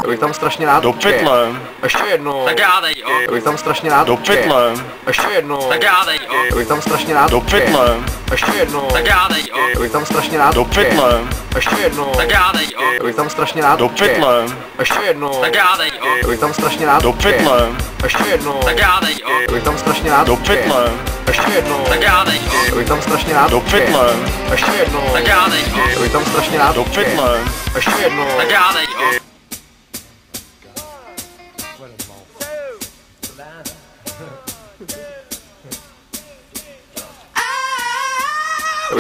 bych tam strašně rád do pytle. Ještě jednou. Tak já dej, bych tam strašně rád do pytle. Ještě jednou. tak já dej, bych tam strašně rád do pytle. Ještě jednou. tak já dej, bych tam strašně rád do pytle. Ještě jednou. tak já dej, bych tam strašně rád do pytle. Ještě jednou. tak já dej, bych tam strašně rád do pytle. Ještě jednou. tak já dej, bych tam strašně rád do pytle. Ještě jednou. tak já dej, bych tam strašně rád do pytle. Ještě jednou. tak já dej, bych tam strašně rád do pytle. Ještě jednou. tak já dej,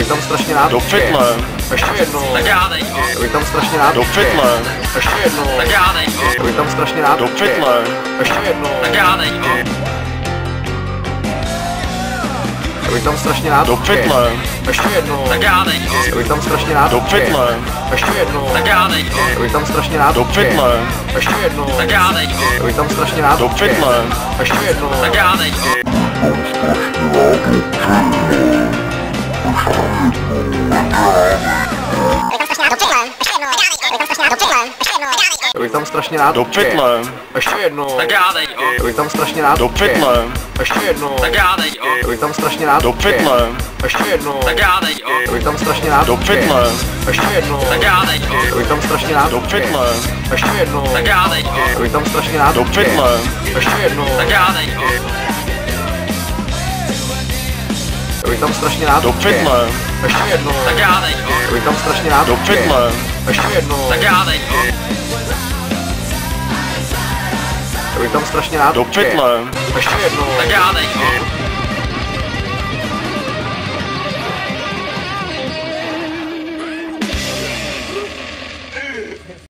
bych tam strašně rád do pytle. Ještě jednou. tak já dej, bych tam strašně rád do pytle. Ještě jednou. tak já dej, bych tam strašně rád do pytle. Ještě jednou. tak já dej, bych tam strašně rád do pytle. Ještě jednou. tak já dej, bych tam strašně rád do pytle. Ještě jednou. tak já dej, bych tam strašně rád do pytle. Ještě jednou. tak já dej, bych tam strašně rád do pytle. Ještě jednou. tak já dej, bych tam strašně rád do pytle. Ještě jednou. tak já dej, bych tam strašně rád do pytle. Ještě jednou. tak já dej, bych tam strašně rád do pytle. Ještě jednou. tak já dej, bych tam strašně rád do pytle. Ještě jednou. tak já dej, bych tam strašně rád do pytle. Ještě jednou. tak já dej, bych tam strašně rád do pytle. Ještě jednou. tak já dej, bych tam strašně rád do pytle. Ještě jednou. tak já dej, bych tam strašně rád do pytle. Ještě jednou. tak já dej, bych tam strašně rád do pytle. Ještě jednou. tak já dej,